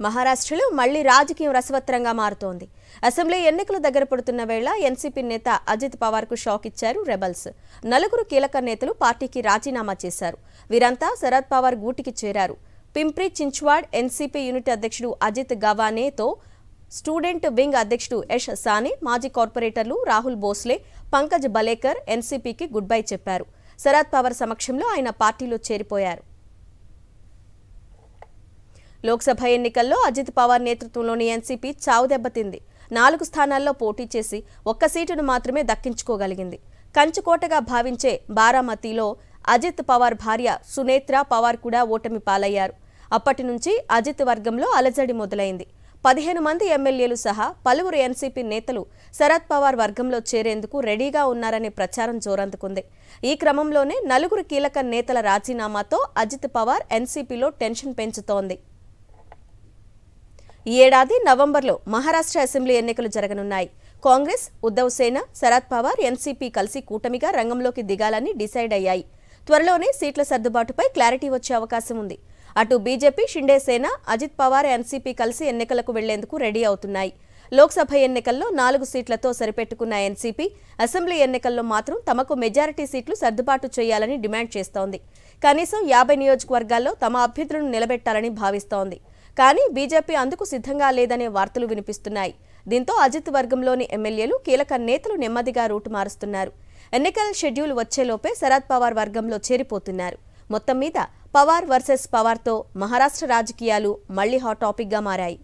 మహారాష్ట్రలో మళ్లీ రాజకీయం రసవత్తరంగా మారుతోంది. అసెంబ్లీ ఎన్నికలు దగ్గర పడుతున్న వేళ ఎన్సీపీ నేత అజిత్ పవార్కు షాక్ ఇచ్చారు రెబల్స్. నలుగురు కీలక నేతలు పార్టీకి రాజీనామా చేశారు. వీరంతా శరద్ పవార్ గూటికి చేరారు. పింప్రి చించ్వాడ్ ఎన్సీపీ యూనిట్ అధ్యక్షుడు అజిత్ గవానేతో స్టూడెంట్ వింగ్ అధ్యక్షుడు యష్ సానే, మాజీ కార్పొరేటర్లు రాహుల్ బోస్లే, పంకజ్ బలేకర్ ఎన్సీపీకి గుడ్ బై చెప్పారు. శరద్ పవార్ సమక్షంలో ఆయన పార్టీలో చేరిపోయారు. లోక్సభ ఎన్నికల్లో అజిత్ పవార్ నేతృత్వంలోని ఎన్సీపీ చావు దెబ్బతింది. 4 స్థానాల్లో పోటీ చేసి 1 సీటును మాత్రమే దక్కించుకోగలిగింది. కంచుకోటగా భావించే బారామతిలో అజిత్ పవార్ భార్య సునేత్రా పవార్ కూడా ఓటమి పాలయ్యారు. అప్పటి నుంచి అజిత్ వర్గంలో అలజడి మొదలైంది. 15 మంది ఎమ్మెల్యేలు సహా పలువురు ఎన్సీపీ నేతలు శరద్ పవార్ వర్గంలో చేరేందుకు రెడీగా ఉన్నారనే ప్రచారం జోరందుకుంది. ఈ క్రమంలోనే 4 కీలక నేతల రాజీనామాతో అజిత్ పవార్ ఎన్సీపీలో టెన్షన్ పెంచుతోంది. ఈ ఏడాది నవంబర్లో మహారాష్ట్ర అసెంబ్లీ ఎన్నికలు జరగనున్నాయి. కాంగ్రెస్, ఉద్ధవ్ సేన, శరద్ పవార్, ఎన్సీపీ కలిసి కూటమిగా రంగంలోకి దిగాలని డిసైడ్ అయ్యాయి. త్వరలోనే సీట్ల సర్దుబాటుపై క్లారిటీ వచ్చే అవకాశం ఉంది. అటు బీజేపీ, షిండే సేన, అజిత్ పవార్, ఎన్సీపీ కలిసి ఎన్నికలకు వెళ్లేందుకు రెడీ అవుతున్నాయి. లోక్సభ ఎన్నికల్లో 4 సీట్లతో సరిపెట్టుకున్న ఎన్సీపీ అసెంబ్లీ ఎన్నికల్లో మాత్రం తమకు మెజారిటీ సీట్లు సర్దుబాటు చేయాలని డిమాండ్ చేస్తోంది. కనీసం 50 నియోజకవర్గాల్లో తమ అభ్యర్థులను నిలబెట్టాలని భావిస్తోంది. కానీ బీజేపీ అందుకు సిద్ధంగా లేదనే వార్తలు వినిపిస్తున్నాయి. దీంతో అజిత్ వర్గంలోని ఎమ్మెల్యేలు, కీలక నేతలు నెమ్మదిగా రూటు మారుస్తున్నారు. ఎన్నికల షెడ్యూల్ వచ్చేలోపే శరద్ పవార్ వర్గంలో చేరిపోతున్నారు. మొత్తం మీద పవార్ వర్సెస్ పవార్తో మహారాష్ట్ర రాజకీయాలు మళ్లీ హాట్ టాపిక్గా మారాయి.